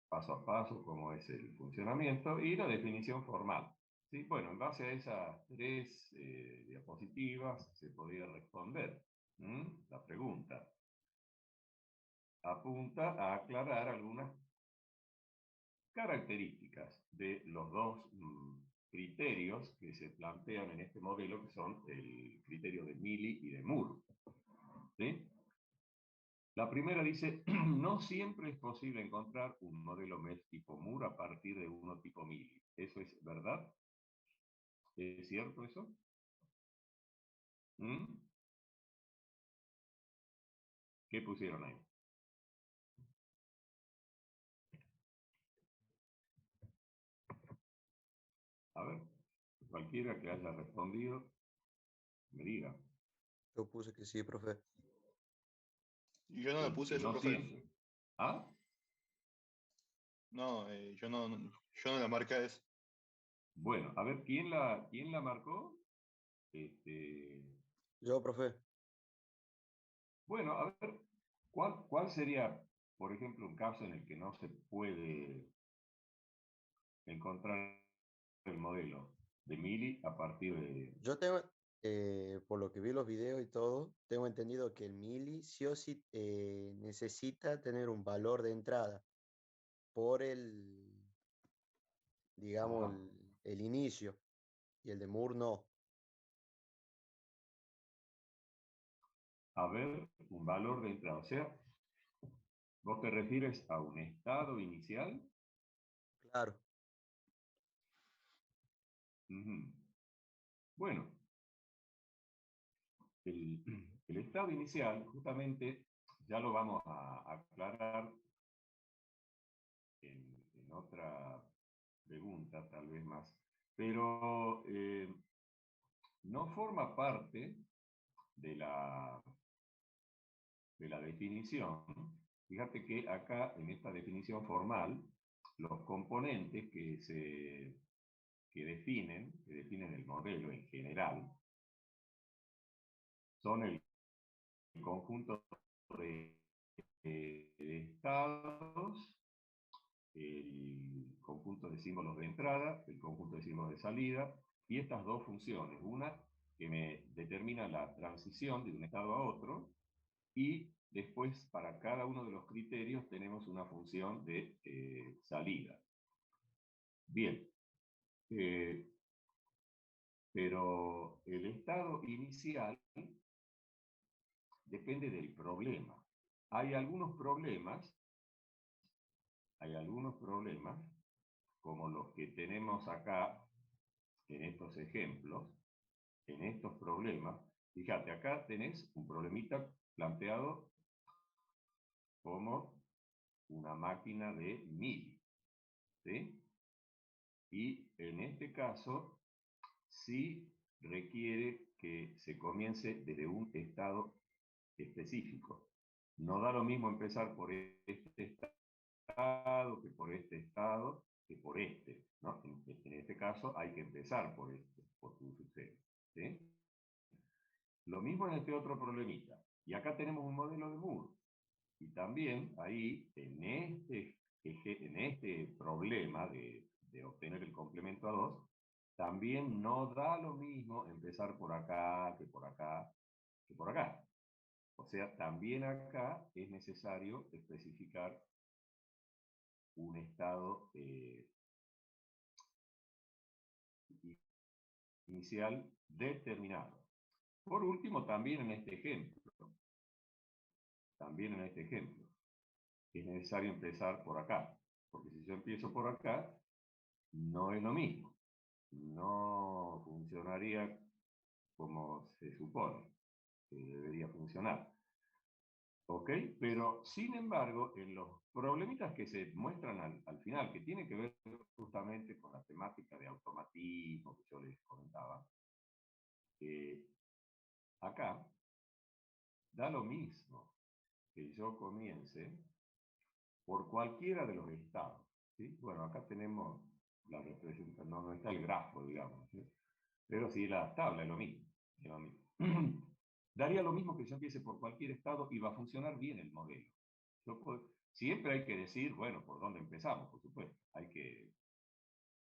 paso a paso cómo es el funcionamiento y la definición formal. ¿Sí? Bueno, en base a esas tres diapositivas se podría responder la pregunta. Apunta a aclarar algunas características de los dos criterios que se plantean en este modelo, que son el criterio de Mealy y de Moore. ¿Sí? La primera dice, no siempre es posible encontrar un modelo MES tipo Moore a partir de uno tipo Mealy. ¿Eso es verdad? ¿Es cierto eso? ¿Mm? ¿Qué pusieron ahí? A ver, cualquiera que haya respondido, me diga. Yo puse que sí, profe. Yo no le puse Que eso, no profe. siempre. ¿Ah? No, yo no la marca es. Bueno, a ver, ¿quién la marcó? Este, Yo, profe. bueno, a ver, ¿cuál sería, por ejemplo, un caso en el que no se puede encontrar el modelo de Mealy a partir de... Yo tengo, por lo que vi los videos y todo, tengo entendido que el Mili sí o sí necesita tener un valor de entrada por digamos, Ajá. el inicio, y el de Moore no. A ver, un valor de entrada. O sea, ¿vos te refieres a un estado inicial? Claro, Ujú. Bueno, el, el estado inicial, justamente, ya lo vamos a aclarar en otra pregunta, tal vez más, pero no forma parte de la definición. Fíjate que acá, en esta definición formal, los componentes que definen el modelo en general, son el conjunto de estados, el conjunto de símbolos de entrada, el conjunto de símbolos de salida, y estas dos funciones. Una que me determina la transición de un estado a otro, y después para cada uno de los criterios tenemos una función de salida. Bien, eh, pero el estado inicial depende del problema. Hay algunos problemas, hay algunos problemas, como los que tenemos acá en estos ejemplos, en estos problemas. Fíjate, acá tenés un problemita planteado como una máquina de Mealy, ¿sí? Y en este caso, sí requiere que se comience desde un estado específico. No da lo mismo empezar por este estado que por este estado que por este, ¿no? En este caso hay que empezar por este, por tu sucede, ¿sí? Lo mismo en este otro problemita. Y acá tenemos un modelo de Moore. Y también ahí, en este problema de obtener el complemento a 2, también no da lo mismo empezar por acá que por acá que por acá. O sea, también acá es necesario especificar un estado inicial determinado. Por último, también en este ejemplo, es necesario empezar por acá, porque si yo empiezo por acá, no es lo mismo, no funcionaría como se supone que debería funcionar. ¿Ok? Pero, sin embargo, en los problemitas que se muestran al final, que tienen que ver justamente con la temática de automatismo que yo les comentaba, eh, acá da lo mismo que yo comience por cualquiera de los estados. ¿Sí? Bueno, acá tenemos la representación, no está el grafo, digamos, ¿sí? Pero sí la tabla es lo mismo. Es lo mismo. Daría lo mismo que yo empiece por cualquier estado y va a funcionar bien el modelo. Siempre hay que decir, bueno, por dónde empezamos, por supuesto. Hay que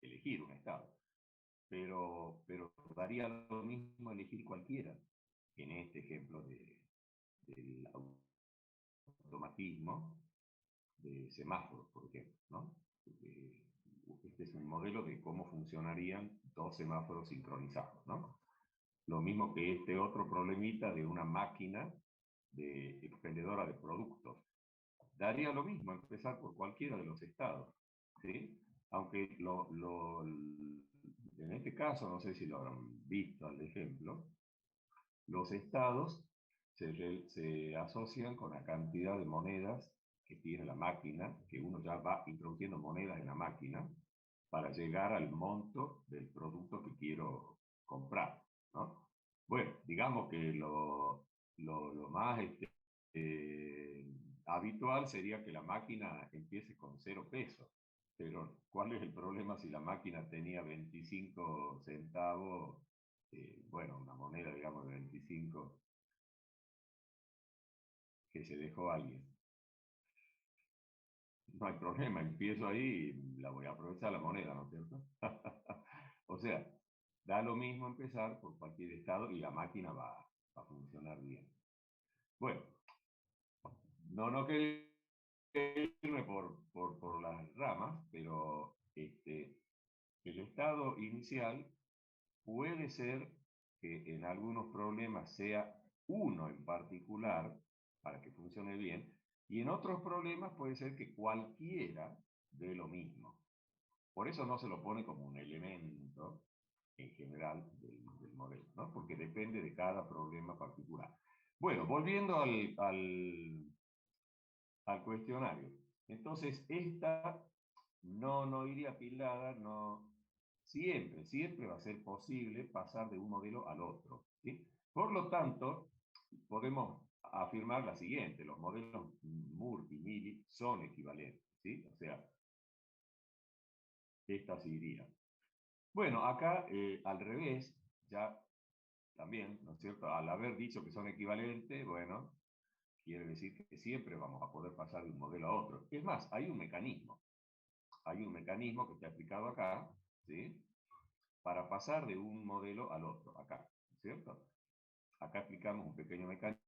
elegir un estado. Pero daría lo mismo elegir cualquiera en este ejemplo del automatismo de semáforos, por ejemplo, ¿no? Porque este es un modelo de cómo funcionarían dos semáforos sincronizados, ¿no? Lo mismo que este otro problemita de una máquina de expendedora de productos. Daría lo mismo empezar por cualquiera de los estados, ¿sí? Aunque en este caso, no sé si lo habrán visto al ejemplo, los estados se asocian con la cantidad de monedas que tiene la máquina, que uno ya va introduciendo monedas en la máquina para llegar al monto del producto que quiero comprar, ¿no? Bueno, digamos que lo más habitual sería que la máquina empiece con 0 pesos. Pero, ¿cuál es el problema si la máquina tenía 25 centavos? Bueno, una moneda, digamos, de 25 que se dejó alguien. No hay problema, empiezo ahí y la voy a aprovechar la moneda, ¿no es cierto? O sea, da lo mismo empezar por cualquier estado y la máquina va a funcionar bien. Bueno, no quería irme por las ramas, pero el estado inicial puede ser que en algunos problemas sea uno en particular para que funcione bien, y en otros problemas puede ser que cualquiera dé lo mismo. Por eso no se lo pone como un elemento en general del modelo, ¿no? Porque depende de cada problema particular. Bueno, volviendo al cuestionario. Entonces, esta no iría tildada, no, siempre va a ser posible pasar de un modelo al otro, ¿sí? Por lo tanto, podemos afirmar la siguiente: los modelos Moore y Mealy son equivalentes, ¿sí? O sea, esta sí iría. Bueno, acá al revés, ya también, ¿no es cierto? Al haber dicho que son equivalentes, bueno, quiere decir que siempre vamos a poder pasar de un modelo a otro. Es más, hay un mecanismo que está explicado acá, ¿sí? Para pasar de un modelo al otro, acá, ¿cierto? Acá explicamos un pequeño mecanismo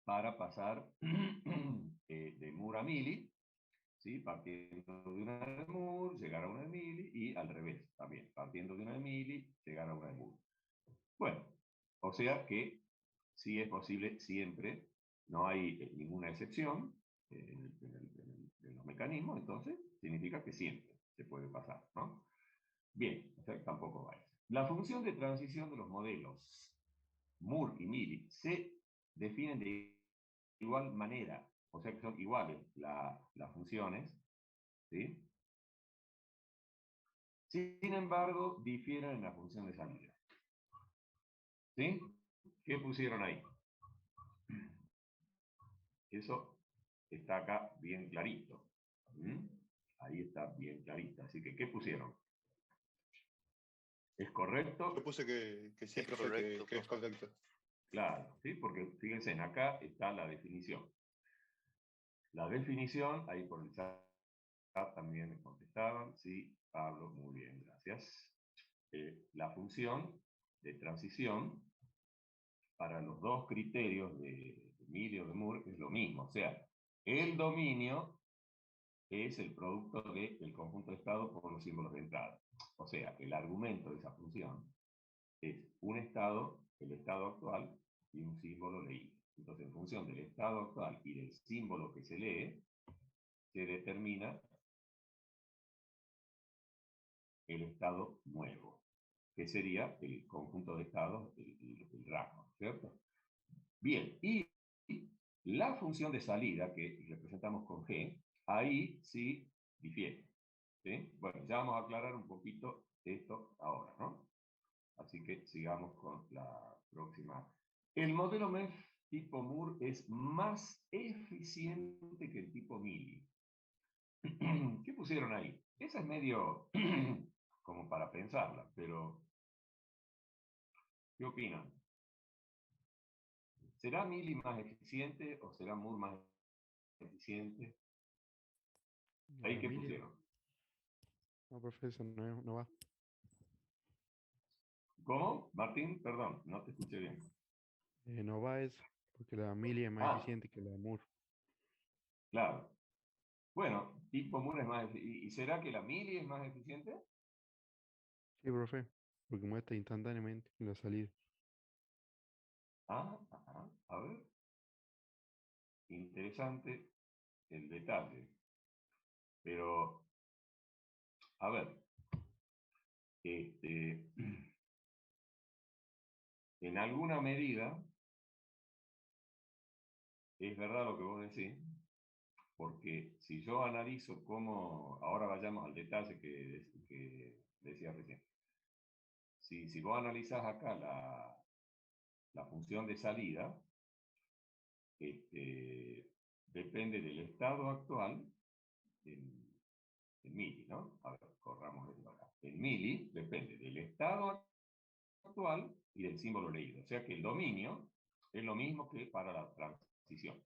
para pasar de Moore a Mealy, ¿sí? Partiendo de una de Moore, llegar a una de Mealy, y al revés también, partiendo de una de Mealy, llegar a una de Moore. Bueno, o sea que sí es posible siempre, no hay ninguna excepción en los mecanismos, entonces significa que siempre se puede pasar, ¿no? Bien, o sea, tampoco va a ser. La función de transición de los modelos Moore y Mealy se definen de igual manera, o sea que son iguales las funciones, ¿sí? Sin embargo, difieren en la función de salida. ¿Sí? ¿Qué pusieron ahí? Eso está acá bien clarito. ¿Mm? Ahí está bien clarito. Así que, ¿qué pusieron? ¿Es correcto? Yo puse que sí, Es profe, correcto, que es profe. correcto. Claro, ¿sí? Porque fíjense, en acá está la definición. La definición, ahí por el chat también me contestaban. Sí, Pablo, muy bien, gracias. La función de transición para los dos criterios de Mealy o de Moore es lo mismo. O sea, el dominio es el producto del conjunto de estado por los símbolos de entrada. O sea, el argumento de esa función es un estado, el estado actual, y un símbolo leído. Entonces, en función del estado actual y del símbolo que se lee, se determina el estado nuevo, que sería el conjunto de estados, el rango, ¿cierto? Bien, y la función de salida, que representamos con G, ahí sí difiere, ¿sí? Bueno, ya vamos a aclarar un poquito esto ahora, ¿no? Así que sigamos con la próxima. El modelo MEF tipo Moore es más eficiente que el tipo Mealy. ¿Qué pusieron ahí? Esa es medio como para pensarla, pero ¿qué opinan? ¿Será Mealy más eficiente o será Moore más eficiente. La ¿Ahí qué Mili. pusieron? No, profe, eso no va. ¿Cómo? Martín, perdón, no te escuché bien. No va eso, porque la Mili es más Ah, eficiente que la Moore. claro. Bueno, tipo Moore es más eficiente. ¿Y será que la Mili es más eficiente? Sí, profe, porque muestra instantáneamente la salida. A ver. Interesante el detalle. Pero, a ver, este, en alguna medida, es verdad lo que vos decís, porque si yo analizo cómo, ahora vayamos al detalle que decía recién. Si vos analizás acá la función de salida, depende del estado actual en mili, ¿no? A ver, corramos esto acá. En mili depende del estado actual y del símbolo leído. O sea que el dominio es lo mismo que para la transición.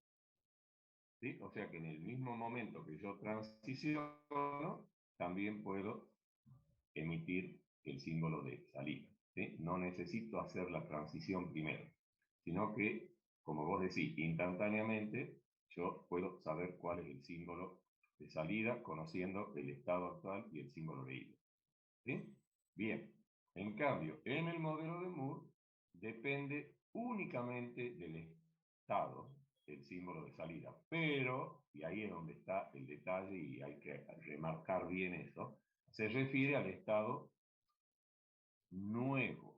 ¿Sí? O sea que en el mismo momento que yo transiciono, también puedo emitir el símbolo de salida. ¿Sí? No necesito hacer la transición primero, sino que, como vos decís, instantáneamente yo puedo saber cuál es el símbolo de salida conociendo el estado actual y el símbolo leído. ¿Sí? Bien, en cambio, en el modelo de Moore depende únicamente del estado, el símbolo de salida, pero, y ahí es donde está el detalle y hay que remarcar bien eso, se refiere al estado nuevo.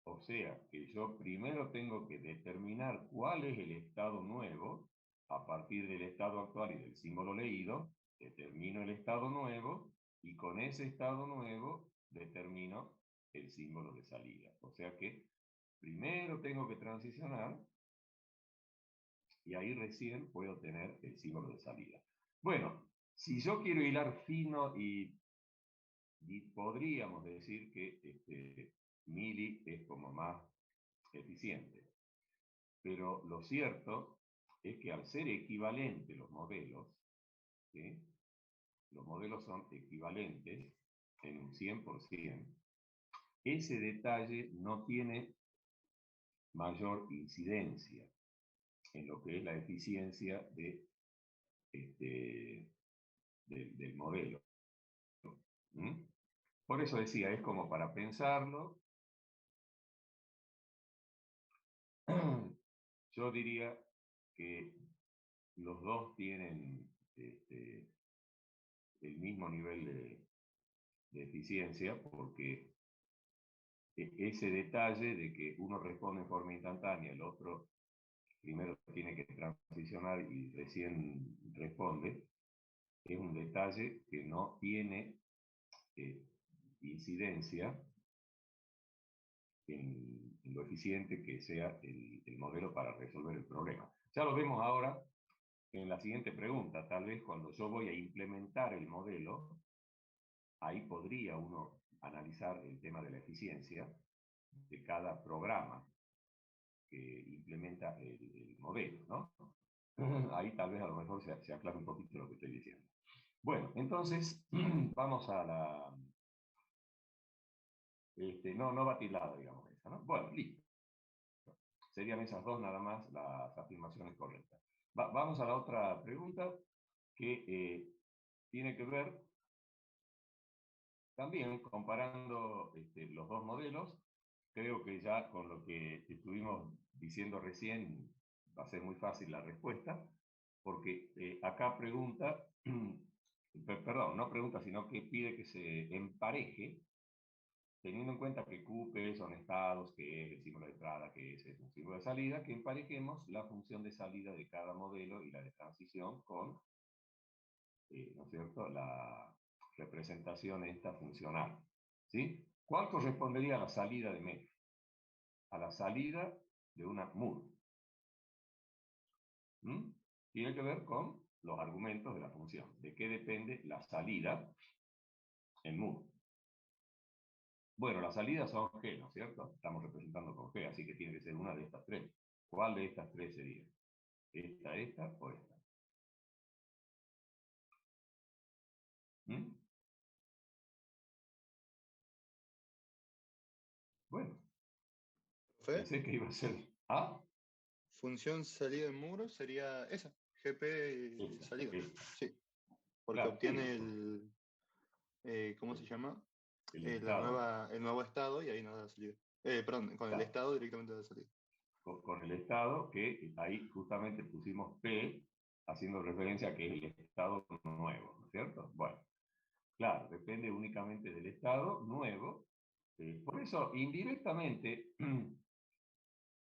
O sea, que yo primero tengo que determinar cuál es el estado nuevo, a partir del estado actual y del símbolo leído, determino el estado nuevo, y con ese estado nuevo determino el símbolo de salida. O sea que primero tengo que transicionar, y ahí recién puedo tener el símbolo de salida. Bueno, si yo quiero hilar fino y podríamos decir que mili es como más eficiente. Pero lo cierto es que al ser equivalentes los modelos, ¿sí? Los modelos son equivalentes en un 100%, ese detalle no tiene mayor incidencia en lo que es la eficiencia del modelo. ¿Mm? Por eso decía, es como para pensarlo. Yo diría que los dos tienen el mismo nivel de eficiencia, porque ese detalle de que uno responde en forma instantánea, el otro primero tiene que transicionar y recién responde, es un detalle que no tiene incidencia en lo eficiente que sea el modelo para resolver el problema. Ya lo vemos ahora en la siguiente pregunta. Tal vez cuando yo voy a implementar el modelo, ahí podría uno analizar el tema de la eficiencia de cada programa que implementa el modelo, ¿no? Ahí tal vez a lo mejor se aclara un poquito lo que estoy diciendo. Bueno, entonces vamos a la... no va tilada, digamos, esa, ¿no? Bueno, listo. Serían esas dos nada más las afirmaciones correctas. Vamos a la otra pregunta que tiene que ver también comparando los dos modelos. Creo que ya con lo que estuvimos diciendo recién va a ser muy fácil la respuesta, porque acá pregunta, perdón, no pregunta, sino que pide que se empareje, teniendo en cuenta que Q, P son estados, que es el símbolo de entrada, que es un símbolo de salida, que emparejemos la función de salida de cada modelo y la de transición con, ¿no es cierto?, la representación esta funcional. ¿Sí? ¿Cuál correspondería a la salida de Metz? A la salida de una Moore. ¿Mm? Tiene que ver con los argumentos de la función. ¿De qué depende la salida en Moore? Bueno, las salidas son G, ¿no es cierto? Estamos representando con G, así que tiene que ser una de estas tres. ¿Cuál de estas tres sería? Esta o esta. ¿Mm? Bueno, ¿Profe? pensé que iba a ser A. Función salida de muro sería esa, GP Esta, salida. esta. Sí, porque Claro, obtiene eso, ¿cómo se llama? el El estado. nuevo estado y ahí nos da salida. Perdón, con el Claro, estado directamente da salida. con el estado, que ahí justamente pusimos P, haciendo referencia a que es el estado nuevo, ¿no es cierto? Bueno, claro, depende únicamente del estado nuevo. Por eso, indirectamente,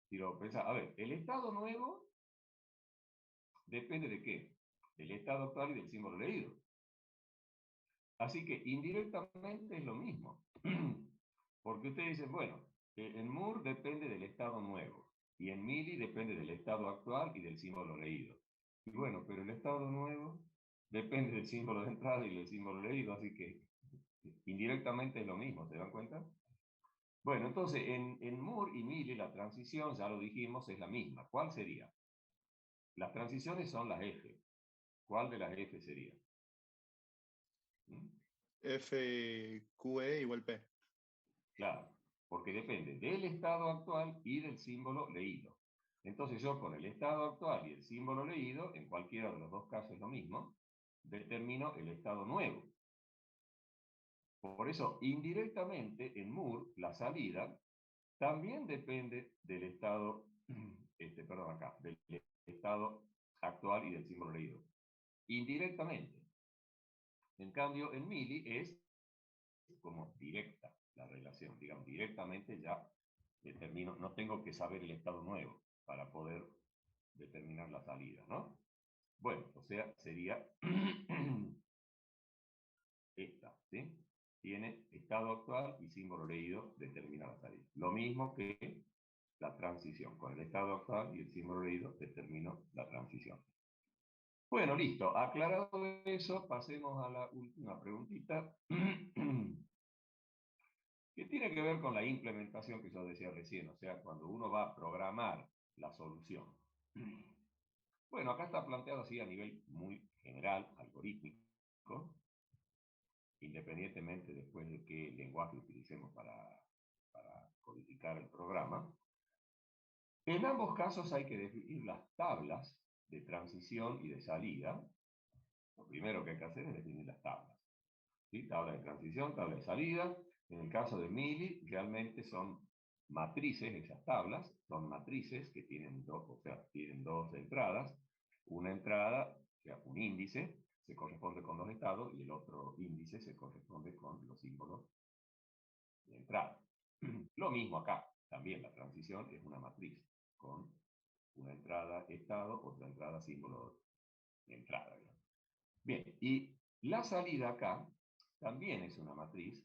quiero pensar, a ver, el estado nuevo depende de qué? Del estado actual y del símbolo leído. Así que indirectamente es lo mismo. Porque ustedes dicen, bueno, en Moore depende del estado nuevo y en Mili depende del estado actual y del símbolo leído. Y bueno, pero el estado nuevo depende del símbolo de entrada y del símbolo leído, así que indirectamente es lo mismo, ¿se dan cuenta? Bueno, entonces en Moore y Mili la transición, ya lo dijimos, es la misma. ¿Cuál sería? Las transiciones son las F. ¿Cuál de las F sería? ¿Mm? FQE igual P. Claro, porque depende del estado actual y del símbolo leído. Entonces yo con el estado actual y el símbolo leído, en cualquiera de los dos casos lo mismo, determino el estado nuevo. Por eso, indirectamente, en Moore, la salida también depende del estado, perdón, acá, del estado actual y del símbolo leído. Indirectamente. En cambio, en Mili es como directa la relación, digamos, directamente ya determino, no tengo que saber el estado nuevo para poder determinar la salida, ¿no? Bueno, o sea, sería esta, ¿sí? Tiene estado actual y símbolo leído, determina la salida. Lo mismo que la transición, con el estado actual y el símbolo leído determino la transición. Bueno, listo. Aclarado eso, pasemos a la última preguntita, que tiene que ver con la implementación que yo decía recién, o sea, cuando uno va a programar la solución. Bueno, acá está planteado así a nivel muy general, algorítmico, independientemente después de qué lenguaje utilicemos para codificar el programa. En ambos casos hay que definir las tablas de transición y de salida. Lo primero que hay que hacer es definir las tablas. ¿Sí? Tabla de transición, tabla de salida. En el caso de Mili, realmente son matrices esas tablas, son matrices que tienen dos, o sea, tienen dos entradas. Una entrada, o sea, un índice, se corresponde con los estados y el otro índice se corresponde con los símbolos de entrada. Lo mismo acá, también la transición es una matriz con una entrada estado, otra entrada símbolo de entrada. Digamos. Bien, y la salida acá también es una matriz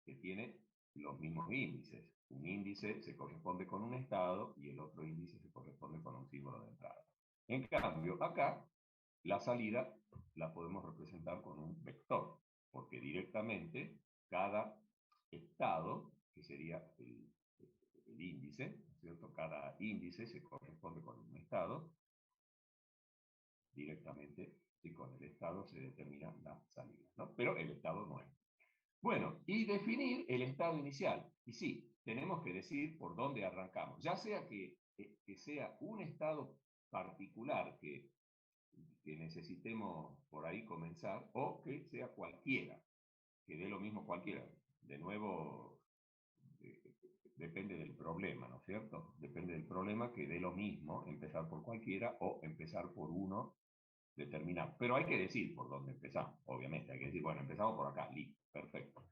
que tiene los mismos índices. Un índice se corresponde con un estado y el otro índice se corresponde con un símbolo de entrada. En cambio, acá, la salida la podemos representar con un vector, porque directamente cada estado, que sería el índice, ¿cierto? Cada índice se corresponde con un estado, directamente y con el estado se determina la salida, ¿no? Pero el estado no es. Bueno, y definir el estado inicial. Y sí, tenemos que decir por dónde arrancamos. Ya sea que sea un estado particular que necesitemos por ahí comenzar, o que sea cualquiera, que dé lo mismo cualquiera. De nuevo, depende del problema, ¿no es cierto? Depende del problema que dé lo mismo empezar por cualquiera o empezar por uno determinado. Pero hay que decir por dónde empezamos, obviamente. Hay que decir, bueno, empezamos por acá, listo, perfecto.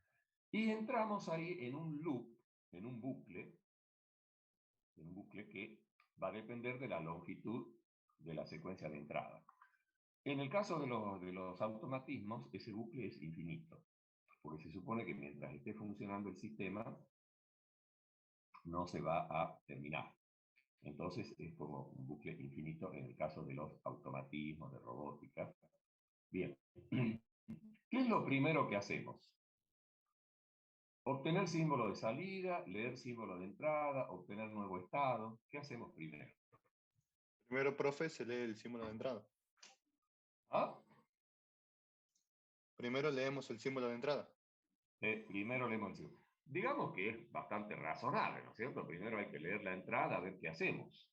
Y entramos ahí en un loop, en un bucle que va a depender de la longitud de la secuencia de entrada. En el caso de los automatismos, ese bucle es infinito, porque se supone que mientras esté funcionando el sistema, no se va a terminar. Entonces es como un bucle infinito en el caso de los automatismos, de robótica. Bien, ¿qué es lo primero que hacemos? Obtener símbolo de salida, leer símbolo de entrada, obtener nuevo estado. ¿Qué hacemos primero? Primero, profe, se lee el símbolo de entrada. ¿Ah? Primero leemos el símbolo de entrada. Primero leemos el símbolo. Digamos que es bastante razonable, ¿no es cierto? Primero hay que leer la entrada a ver qué hacemos.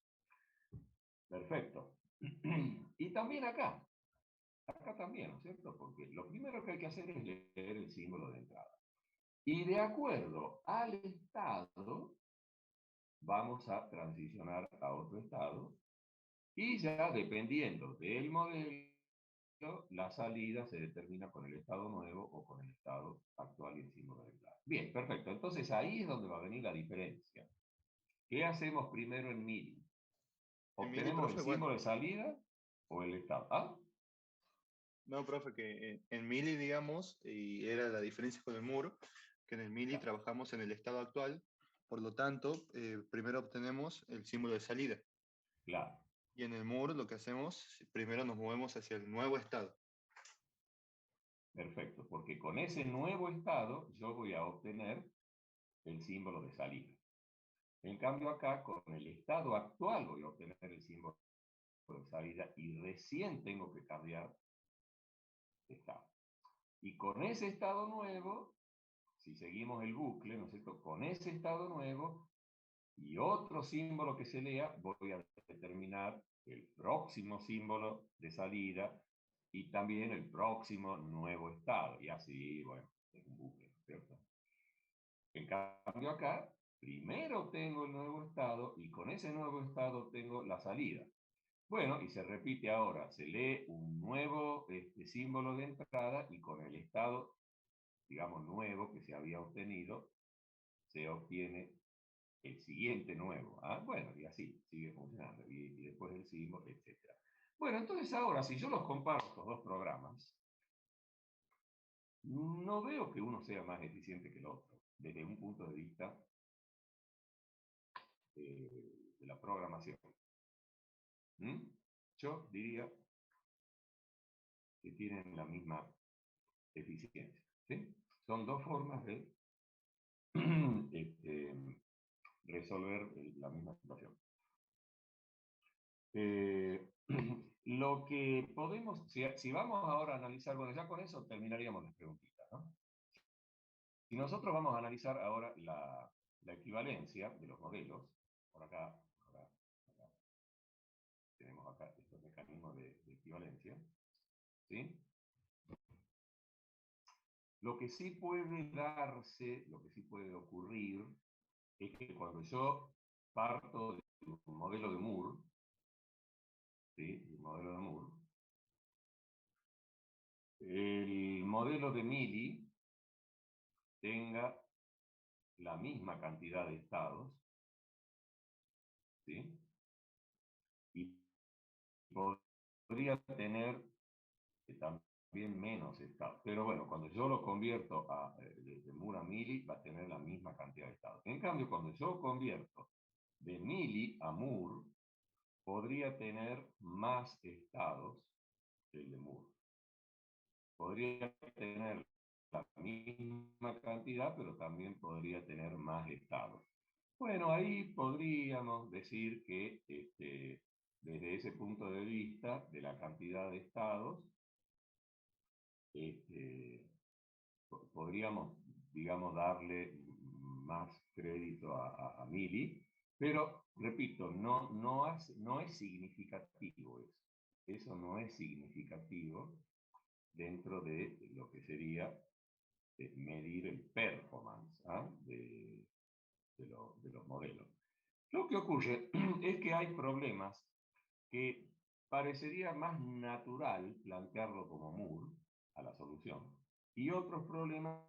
Perfecto. Y también acá. Acá también, ¿no es cierto? Porque lo primero que hay que hacer es leer el símbolo de entrada. Y de acuerdo al estado, vamos a transicionar a otro estado. Y ya dependiendo del modelo, la salida se determina con el estado nuevo o con el estado actual y el símbolo de entrada. Bien, perfecto. Entonces ahí es donde va a venir la diferencia. ¿Qué hacemos primero en mili? En mili, ¿Obtenemos el profe, bueno. símbolo de salida o el estado? ¿Ah? No, profe, que en mili, digamos, y era la diferencia con el muro, que en el mili Claro. trabajamos en el estado actual, por lo tanto, primero obtenemos el símbolo de salida. Claro. Y en el muro lo que hacemos, primero nos movemos hacia el nuevo estado. Perfecto, porque con ese nuevo estado yo voy a obtener el símbolo de salida. En cambio acá, con el estado actual voy a obtener el símbolo de salida y recién tengo que cambiar de estado. Y con ese estado nuevo, si seguimos el bucle, ¿no es cierto? Con ese estado nuevo y otro símbolo que se lea, voy a determinar el próximo símbolo de salida y también el próximo nuevo estado. Y así, bueno, es un bucle, ¿no es cierto? En cambio acá, primero tengo el nuevo estado y con ese nuevo estado tengo la salida. Bueno, y se repite ahora, se lee un nuevo símbolo de entrada y con el estado, digamos, nuevo que se había obtenido, se obtiene el siguiente nuevo. ¿Ah? Bueno, y así sigue funcionando. Y después el símbolo, etc. Bueno, entonces ahora, si yo los comparo estos dos programas, no veo que uno sea más eficiente que el otro, desde un punto de vista de la programación. ¿Mm? Yo diría que tienen la misma eficiencia. ¿Sí? Son dos formas de resolver la misma situación. Lo que podemos, si vamos ahora a analizar, bueno, ya con eso terminaríamos las preguntitas, ¿no? Si nosotros vamos a analizar ahora la equivalencia de los modelos, por acá, tenemos acá estos mecanismos de equivalencia, ¿sí? Lo que sí puede darse, lo que sí puede ocurrir, es que cuando yo parto de un modelo de Moore, ¿sí? El modelo de Moore, el modelo de Mili tenga la misma cantidad de estados, ¿sí? Y podría tener también menos estados. Pero bueno, cuando yo lo convierto de Moore a Mili, va a tener la misma cantidad de estados. En cambio, cuando yo convierto de Mili a Moore, podría tener más estados que el de Moore. Podría tener la misma cantidad, pero también podría tener más estados. Bueno, ahí podríamos decir que desde ese punto de vista de la cantidad de estados, podríamos, digamos, darle más crédito a Mili, pero, repito, no es significativo eso. Eso no es significativo dentro de lo que sería medir el performance de los modelos. Lo que ocurre es que hay problemas que parecería más natural plantearlo como Moore a la solución, y otros problemas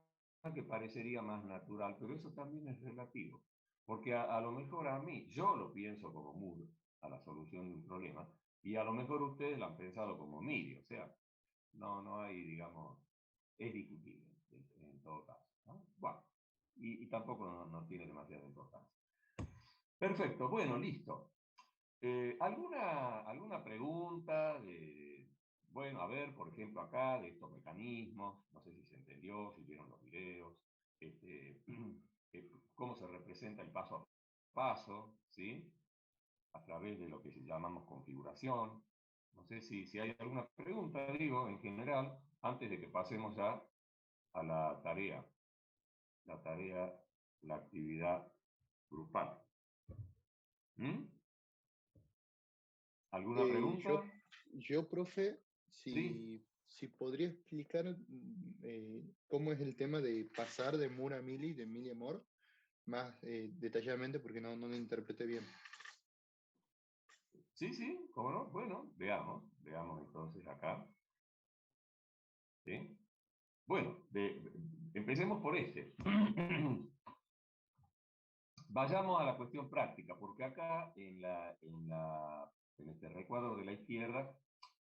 que parecería más natural, pero eso también es relativo, porque a lo mejor a mí, yo lo pienso como Moore a la solución de un problema, y a lo mejor ustedes lo han pensado como Miri, o sea, no hay, digamos, es discutible en todo caso, ¿no? Bueno, y tampoco no tiene demasiada importancia. Perfecto, bueno, listo. ¿Alguna pregunta bueno, a ver, por ejemplo, acá, de estos mecanismos? No sé si se entendió, si vieron los videos, cómo se representa el paso a paso, ¿sí? a través de lo que llamamos configuración. No sé si hay alguna pregunta, digo, en general, antes de que pasemos ya a la tarea, la actividad grupal. ¿Mm? ¿Alguna pregunta? Yo, profe, Sí. si podría explicar cómo es el tema de pasar de Moore a Mili, de Mili a Moore, más detalladamente, porque no lo interpreté bien. Sí, cómo no. Bueno, veamos entonces acá. ¿Sí? Bueno, empecemos por este. Vayamos a la cuestión práctica, porque acá en este recuadro de la izquierda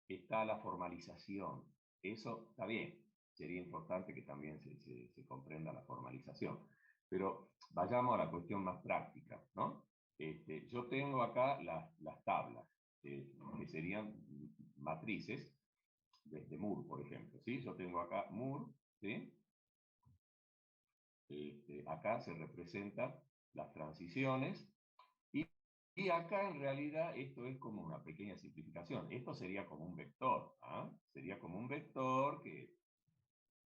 está la formalización. Eso está bien, sería importante que también se comprenda la formalización. Pero vayamos a la cuestión más práctica, ¿no? Yo tengo acá las tablas, que serían matrices de Moore, por ejemplo. ¿Sí? Yo tengo acá Moore, ¿sí? Acá se representan las transiciones y acá en realidad esto es como una pequeña simplificación. Esto sería como un vector. ¿Ah? Sería como un vector que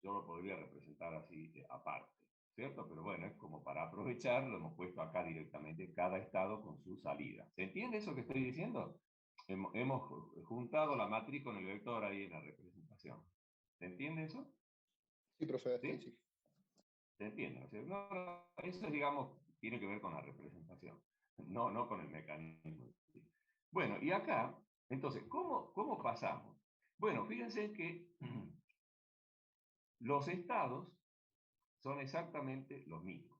yo lo podría representar así aparte, ¿cierto? Pero bueno, es como para aprovechar, lo hemos puesto acá directamente cada estado con su salida. ¿Se entiende eso que estoy diciendo? Hemos juntado la matriz con el vector ahí en la representación. ¿Se entiende eso? Sí, profe, hasta ahí ¿Sí? sí. ¿Se entiende? O sea, no, eso, digamos, tiene que ver con la representación, no con el mecanismo. Bueno, y acá, entonces, ¿cómo pasamos? Bueno, fíjense que los estados son exactamente los mismos.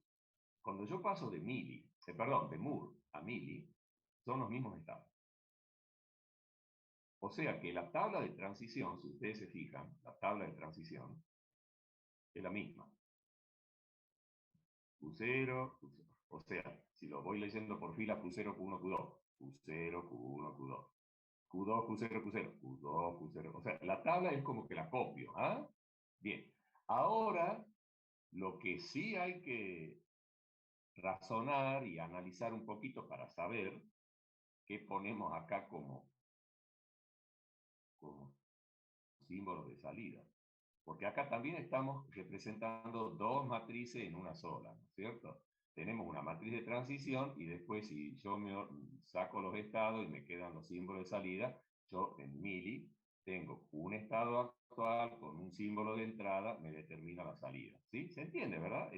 Cuando yo paso de de Moore a Mili, son los mismos estados. O sea que la tabla de transición, si ustedes se fijan, la tabla de transición es la misma. Q0, Q0. O sea, si lo voy leyendo por fila, Q0, Q1, Q2, Q0, Q1, Q2, Q2, Q0, Q0, Q2, Q0. O sea, la tabla es como que la copio. ¿Ah? Bien. Ahora, lo que sí hay que razonar y analizar un poquito para saber qué ponemos acá como símbolo de salida. Porque acá también estamos representando dos matrices en una sola, ¿no es cierto? Tenemos una matriz de transición y después si yo me saco los estados y me quedan los símbolos de salida, yo en Mili tengo un estado actual con un símbolo de entrada, me determina la salida. ¿Sí? ¿Se entiende, verdad?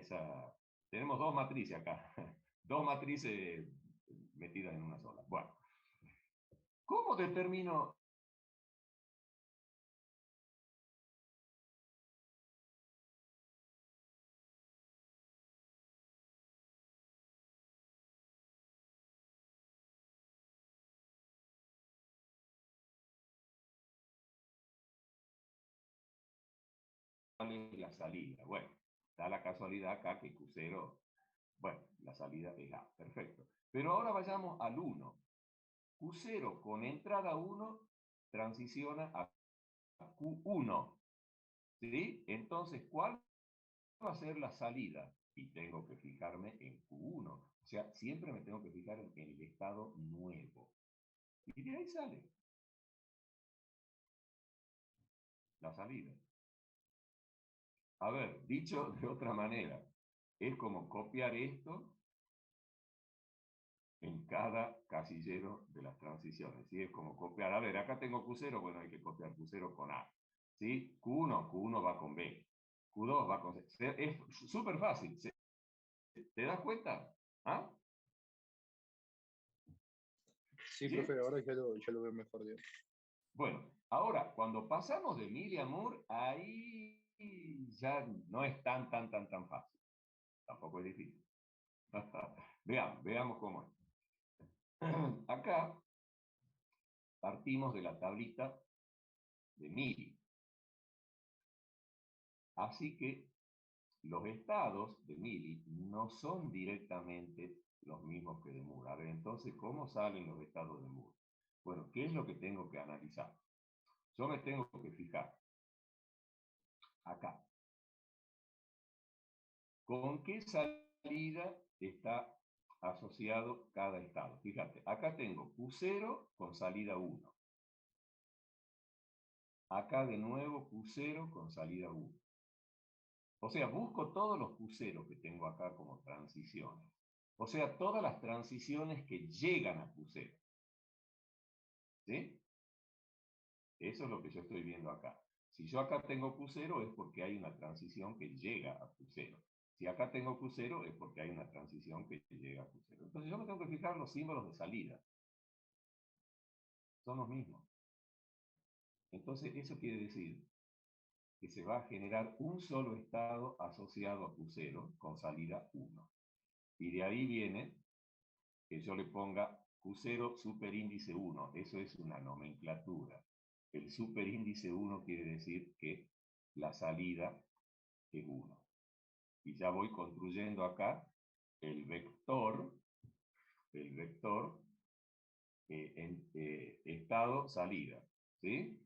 Tenemos dos matrices acá, dos matrices metidas en una sola. Bueno, ¿cómo determino cuál es la salida? Bueno, da la casualidad acá que Q0, bueno, la salida es A, perfecto. Pero ahora vayamos al 1. Q0 con entrada 1 transiciona a Q1. ¿Sí? Entonces, ¿cuál va a ser la salida? Y tengo que fijarme en Q1. O sea, siempre me tengo que fijar en el estado nuevo. Y de ahí sale la salida. A ver, dicho de otra manera, es como copiar esto en cada casillero de las transiciones. ¿Sí? Es como copiar, a ver, acá tengo Q0, bueno, hay que copiar Q0 con A. ¿Sí? Q1 va con B. Q2 va con C. Es súper fácil. ¿Te das cuenta? ¿Ah? Sí, ¿Sí? profe, ahora ya lo veo mejor, Dios. Bueno, ahora, cuando pasamos de Mili a Moore, ahí ya no es tan fácil. Tampoco es difícil. Veamos cómo es. Acá partimos de la tablita de Mili. Así que los estados de Mili no son directamente los mismos que de Moore. A ver, entonces, ¿cómo salen los estados de Moore? Bueno, ¿qué es lo que tengo que analizar? Yo me tengo que fijar acá. ¿Con qué salida está asociado cada estado. Fíjate, acá tengo Q0 con salida 1. Acá de nuevo Q0 con salida 1. O sea, busco todos los Q0 que tengo acá como transiciones. O sea, todas las transiciones que llegan a Q0. ¿Sí? Eso es lo que yo estoy viendo acá. Si yo acá tengo Q0 es porque hay una transición que llega a Q0. Si acá tengo Q0 es porque hay una transición que llega a Q0. Entonces yo me tengo que fijar los símbolos de salida. Son los mismos. Entonces eso quiere decir que se va a generar un solo estado asociado a Q0 con salida 1. Y de ahí viene que yo le ponga Q0 superíndice 1. Eso es una nomenclatura. El superíndice 1 quiere decir que la salida es 1. Y ya voy construyendo acá el vector estado salida. ¿Sí?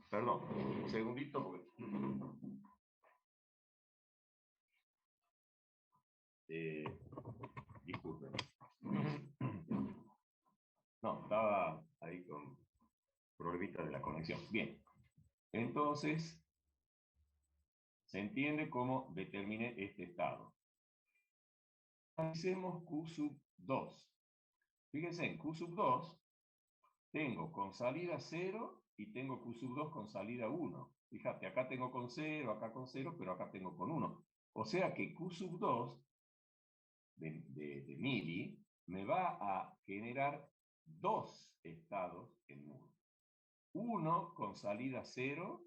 Perdón, un segundito porque... disculpen. No, estaba ahí con problemitas de la conexión. Bien, entonces se entiende cómo determiné este estado. Analicemos Q sub 2. Fíjense, en Q sub 2 tengo con salida 0 y tengo Q sub 2 con salida 1. Fíjate, acá tengo con 0, acá con 0, pero acá tengo con 1. O sea que Q sub 2 de mili me va a generar dos estados en Moore. Uno con salida 0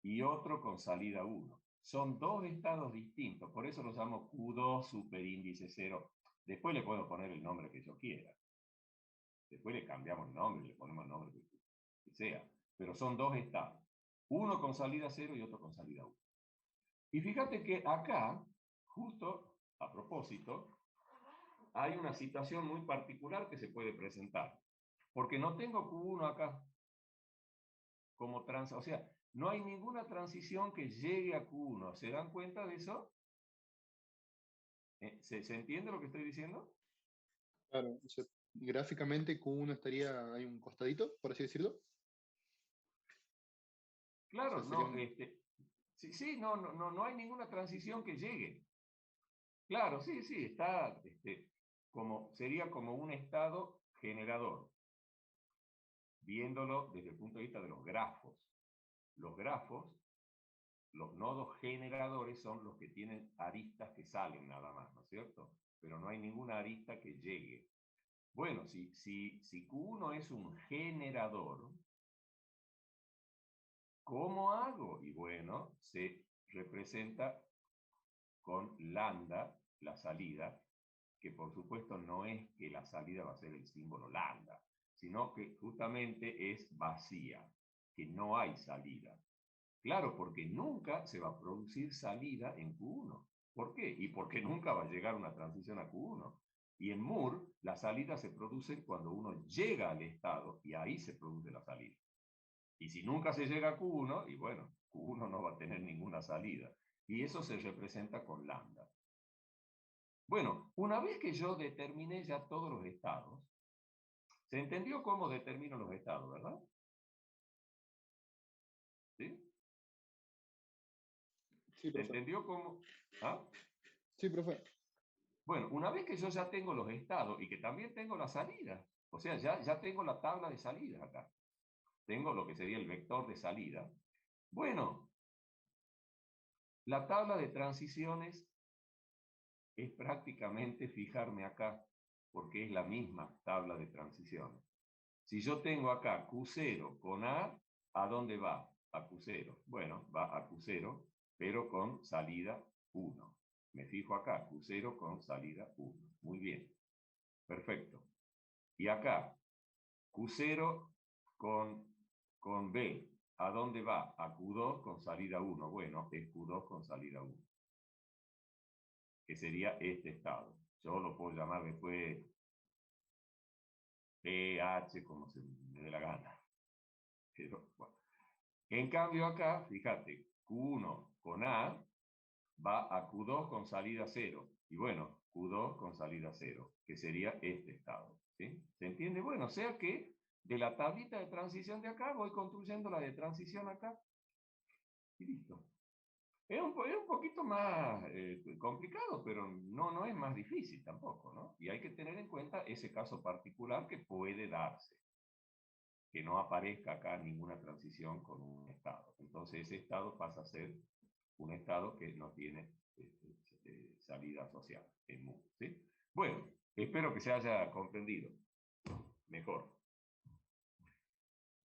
y otro con salida 1. Son dos estados distintos, por eso los llamo Q2 superíndice 0. Después le puedo poner el nombre que yo quiera. Después le cambiamos el nombre, le ponemos el nombre que sea. Pero son dos estados. Uno con salida 0 y otro con salida 1. Y fíjate que acá, justo a propósito, hay una situación muy particular que se puede presentar. Porque no tengo Q1 acá como o sea, no hay ninguna transición que llegue a Q1. ¿Se dan cuenta de eso? ¿Se entiende lo que estoy diciendo? Claro, o sea, gráficamente Q1 estaría, hay un costadito, por así decirlo. Claro, O sea, no, sí, no hay ninguna transición que llegue. Claro, sí, está, sería como un estado generador, viéndolo desde el punto de vista de los grafos. Los grafos, los nodos generadores son los que tienen aristas que salen nada más, ¿no es cierto? Pero no hay ninguna arista que llegue. Bueno, si Q1 es un generador, ¿cómo hago? Y bueno, se representa con lambda, la salida, que por supuesto no es que la salida va a ser el símbolo lambda, sino que justamente es vacía, que no hay salida. Claro, porque nunca se va a producir salida en Q1. ¿Por qué? Y porque nunca va a llegar una transición a Q1. Y en Moore, la salida se produce cuando uno llega al estado y ahí se produce la salida. Y si nunca se llega a Q1, y bueno, Q1 no va a tener ninguna salida. Y eso se representa con lambda. Bueno, una vez que yo determiné ya todos los estados, ¿se entendió cómo determino los estados, verdad? ¿Sí? Sí, ¿Se profe. entendió cómo? ¿Ah? Sí, profe. Bueno, una vez que yo ya tengo los estados y que también tengo la salida, o sea, ya tengo la tabla de salida acá. Tengo lo que sería el vector de salida. Bueno, la tabla de transiciones es prácticamente fijarme acá, porque es la misma tabla de transiciones. Si yo tengo acá Q0 con ¿a dónde va? A Q0. Bueno, va a Q0, pero con salida 1. Me fijo acá, Q0 con salida 1. Muy bien. Perfecto. Y acá, Q0 con B. ¿A dónde va? A Q2 con salida 1. Bueno, es Q2 con salida 1. Que sería este estado. Yo lo puedo llamar después pH, como se me dé la gana. Pero, bueno. En cambio acá, fíjate, Q1 con A va a Q2 con salida 0. Y bueno, Q2 con salida 0, que sería este estado. ¿Sí? ¿Se entiende? Bueno, o sea que de la tablita de transición de acá voy construyendo la de transición acá. Y listo. Es un poquito más complicado, pero no es más difícil tampoco, ¿no? Y hay que tener en cuenta ese caso particular que puede darse. Que no aparezca acá ninguna transición con un estado. Entonces ese estado pasa a ser un estado que no tiene salida asociada en mu, ¿sí? Bueno, espero que se haya comprendido mejor.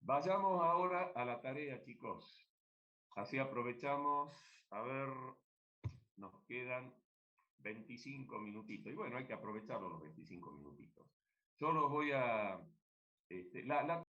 Vayamos ahora a la tarea, chicos. Así aprovechamos, a ver, nos quedan 25 minutitos. Y bueno, hay que aprovecharlo los 25 minutitos. Yo los voy a... la